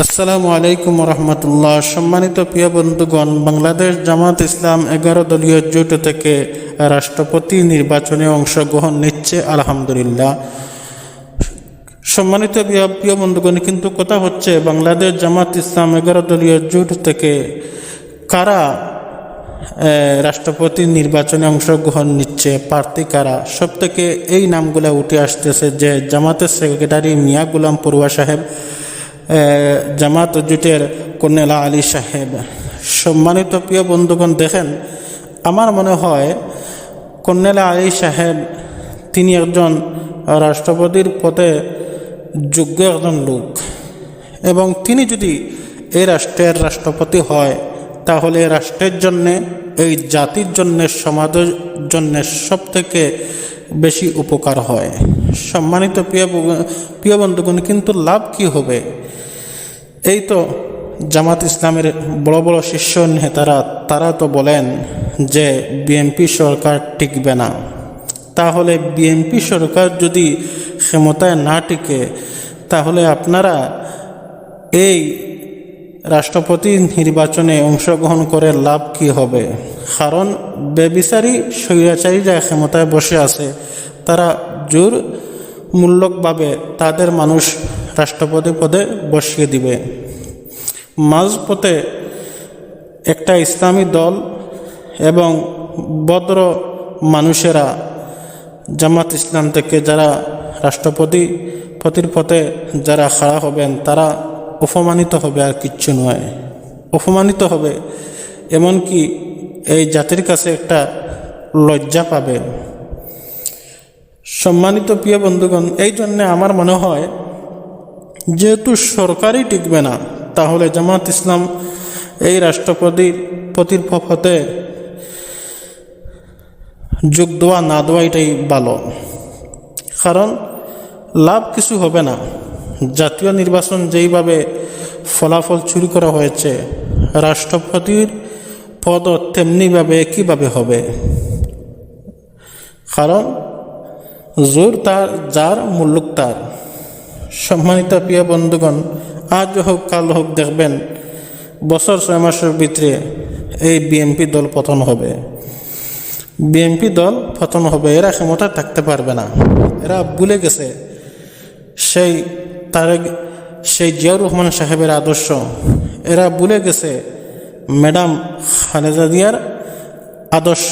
আসসালামু আলাইকুম রহমতুল্লাহ। সম্মানিত প্রিয় বন্ধুগণ, বাংলাদেশ জামাত ইসলাম 11 দলীয় জোট থেকে রাষ্ট্রপতি নির্বাচনে অংশগ্রহণ নিচ্ছে, আলহামদুলিল্লাহ। সম্মানিত প্রিয় বন্ধুগণ, কিন্তু কথা হচ্ছে বাংলাদেশ জামাত ইসলাম 11 দলীয় জোট থেকে কারা রাষ্ট্রপতি নির্বাচনে অংশগ্রহণ নিচ্ছে, প্রার্থী কারা, সব থেকে এই নামগুলো উঠে আসতেছে যে জামাতের সেক্রেটারি মিয়া গোলাম পড়ুয়া সাহেব, জামাত জোটের কর্নেল আলী সাহেব। সম্মানিত প্রিয় বন্ধুগণ, দেখেন, আমার মনে হয় কর্নেল আলী সাহেব তিনি একজন রাষ্ট্রপতির পদে যোগ্য একজন লোক, এবং তিনি যদি এই রাষ্ট্রের রাষ্ট্রপতি হয় তাহলে রাষ্ট্রের জন্যে, এই জাতির জন্যে, সমাজের জন্যে সব থেকে বেশি উপকার হয়। সম্মানিত প্রিয় বন্ধুগণ, কিন্তু লাভ কি হবে? এই তো জামাত ইসলামের বড় বড় শীর্ষ নেতারা তারা তো বলেন যে বিএনপি সরকার টিকবে না। তাহলে বিএনপি সরকার যদি ক্ষমতায় না টিকে তাহলে আপনারা এই রাষ্ট্রপতি নির্বাচনে অংশগ্রহণ করে লাভ কি হবে? কারণ বেবিচারী স্বৈরাচারীরা ক্ষমতায় বসে আছে, তারা জোর মূল্যকভাবে তাদের মানুষ রাষ্ট্রপতি পদে বসিয়ে দিবে। মাঝপথে একটা ইসলামী দল এবং ভদ্র মানুষেরা জামাত ইসলাম থেকে যারা রাষ্ট্রপতির পথে যারা খাড়া হবেন তারা অপমানিত হবে, আর কিচ্ছু নয়। অপমানিত হবে, এমনকি এই জাতির কাছে একটা লজ্জা পাবে। সম্মানিত প্রিয় বন্ধুগণ, এই জন্যে আমার মনে হয় যেহেতু সরকারই টিকবে না, তাহলে জামাত ইসলাম এই রাষ্ট্রপতির পথে যোগ দেওয়া না দেওয়া এটাই ভালো। কারণ লাভ কিছু হবে না। জাতীয় নির্বাচন যেইভাবে ফলাফল চুরি করা হয়েছে, রাষ্ট্রপতির পদ তেমনিভাবে একইভাবে হবে। কারণ জোর তার, যার মুল্লুক তার। সম্মানিত প্রিয় বন্ধুগণ, আজ হোক কাল হোক দেখবেন বছর 6 মাসের ভিতরে এই বিএনপি দল পতন হবে। বিএনপি দল পতন হবে, এরা ক্ষমতায় থাকতে পারবে না। এরা ভুলে গেছে সেই জিয়াউর রহমান সাহেবের আদর্শ। এরা ভুলে গেছে ম্যাডাম খালেদা জিয়ার আদর্শ।